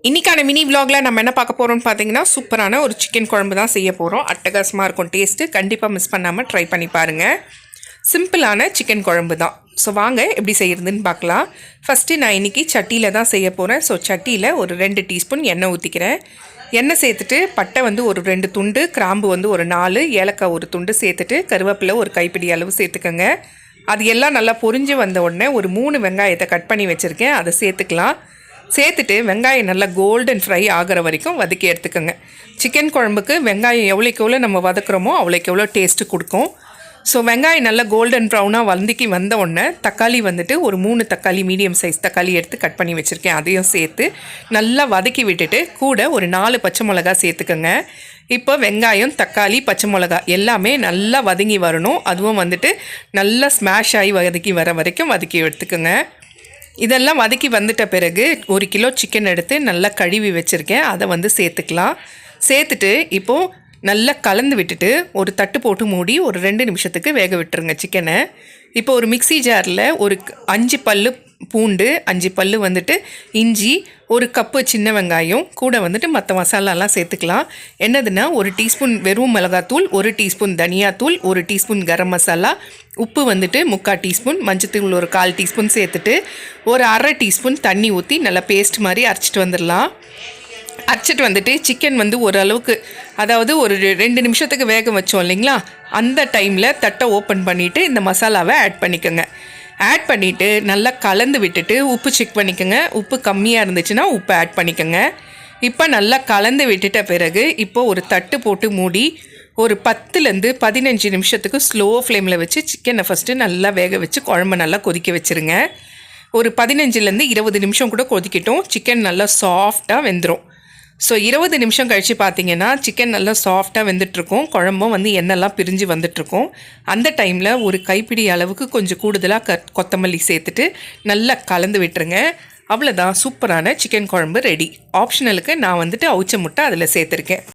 இன்றைக்கான மினி விலாகில் நம்ம என்ன பார்க்க போகிறோம்னு பார்த்தீங்கன்னா சூப்பரான ஒரு சிக்கன் குழம்பு தான் செய்ய போகிறோம். அட்டகாசமாக இருக்கும் டேஸ்ட்டு. கண்டிப்பாக மிஸ் பண்ணாமல் ட்ரை பண்ணி பாருங்கள். சிம்பிளான சிக்கன் குழம்பு தான். ஸோ வாங்க எப்படி செய்கிறதுன்னு பார்க்கலாம். ஃபஸ்ட்டு நான் இன்றைக்கி சட்டியில் தான் செய்ய போகிறேன். ஸோ சட்டியில் ஒரு 2 டீஸ்பூன் எண்ணெய் ஊற்றிக்கிறேன். எண்ணெய் சேர்த்துட்டு பட்டை வந்து ஒரு 2 துண்டு, கிராம்பு வந்து ஒரு 4, ஏலக்காய் ஒரு துண்டு சேர்த்துட்டு கருவேப்பிலை ஒரு கைப்பிடி அளவு சேர்த்துக்கோங்க. அது எல்லாம் நல்லா பொரிஞ்சு வந்த உடனே ஒரு 3 வெங்காயத்தை கட் பண்ணி வச்சுருக்கேன், அதை சேர்த்துக்கலாம். சேர்த்துட்டு வெங்காயம் நல்லா கோல்டன் ஃப்ரை ஆகிற வரைக்கும் வதக்கி எடுத்துக்கோங்க. சிக்கன் குழம்புக்கு வெங்காயம் எவ்வளோக்கு எவ்வளோ நம்ம வதக்குறோமோ அவ்வளோக்கு எவ்வளோ டேஸ்ட்டு கொடுக்கும். ஸோ வெங்காயம் நல்லா கோல்டன் ப்ரௌனாக வதக்கி வந்த உடனே தக்காளி வந்துட்டு ஒரு 3 தக்காளி, மீடியம் சைஸ் தக்காளி எடுத்து கட் பண்ணி வச்சுருக்கேன், அதையும் சேர்த்து நல்லா வதக்கி விட்டுட்டு கூட ஒரு 4 பச்சை மிளகா சேர்த்துக்கோங்க. இப்போ வெங்காயம், தக்காளி, பச்சை மிளகா எல்லாமே நல்லா வதங்கி வரணும். அதுவும் வந்துட்டு நல்லா ஸ்மாஷ் ஆகி வதக்கி வர வரைக்கும் வதக்கி எடுத்துக்கோங்க. இதெல்லாம் வதக்கி வந்துட்ட பிறகு 1 கிலோ சிக்கன் எடுத்து நல்லா கழுவி வச்சுருக்கேன், அதை வந்து சேர்த்துக்கலாம். சேர்த்துட்டு இப்போது நல்லா கலந்து விட்டுட்டு ஒரு தட்டு போட்டு மூடி ஒரு 2 நிமிஷத்துக்கு வேக விட்டுருங்க சிக்கனை. இப்போ ஒரு மிக்ஸி ஜாரில் ஒரு 5 பல்லு பூண்டு, 5 பல்லு வந்துட்டு இஞ்சி, 1 கப்பு சின்ன வெங்காயம், கூட வந்துட்டு மற்ற மசாலாலாம் சேர்த்துக்கலாம். என்னதுன்னா 1 டீஸ்பூன் வெறும் மிளகாத்தூள், 1 டீஸ்பூன் தனியாத்தூள், 1 டீஸ்பூன் கரம் மசாலா, உப்பு வந்துட்டு 3/4 டீஸ்பூன், மஞ்சத்தூள் ஒரு 1/4 டீஸ்பூன் சேர்த்துட்டு ஒரு 1/2 டீஸ்பூன் தண்ணி ஊற்றி நல்லா பேஸ்ட் மாதிரி அரைச்சிட்டு வந்துடலாம். அரைச்சிட்டு வந்துட்டு சிக்கன் வந்து ஓரளவுக்கு, அதாவது ஒரு 2 நிமிஷத்துக்கு வேக வச்சோம் இல்லைங்களா, அந்த டைமில் தட்டை ஓப்பன் பண்ணிவிட்டு இந்த மசாலாவை ஆட் பண்ணிக்கோங்க. ஆட் பண்ணிவிட்டு நல்லா கலந்து விட்டுட்டு உப்பு செக் பண்ணிக்கோங்க. உப்பு கம்மியாக இருந்துச்சுன்னா உப்பு ஆட் பண்ணிக்கோங்க. இப்போ நல்லா கலந்து விட்டுட்ட பிறகு இப்போது ஒரு தட்டு போட்டு மூடி ஒரு 10லேருந்து 15 நிமிஷத்துக்கு ஸ்லோ ஃப்ளேமில் வச்சு சிக்கனை ஃபஸ்ட்டு நல்லா வேக வச்சு குழம்பு நல்லா கொதிக்க வச்சுருங்க. ஒரு 15லேருந்து 20 நிமிஷம் கூட கொதிக்கட்டும். சிக்கன் நல்லா சாஃப்டாக வெந்துடும். ஸோ 20 நிமிஷம் கழித்து பார்த்தீங்கன்னா சிக்கன் நல்லா சாஃப்டாக வெந்துட்டுருக்கும். குழம்பும் வந்து எண்ணெய்லாம் பிரிஞ்சு வந்துட்டுருக்கும். அந்த டைமில் ஒரு கைப்பிடி அளவுக்கு கொஞ்சம் கூடுதலாக கொத்தமல்லி சேர்த்துட்டு நல்லா கலந்து விட்டுருங்க. அவ்வளோதான், சூப்பரான சிக்கன் குழம்பு ரெடி. ஆப்ஷனலுக்கு நான் வந்துட்டு அவிச்ச முட்டை அதில் சேர்த்துருக்கேன்.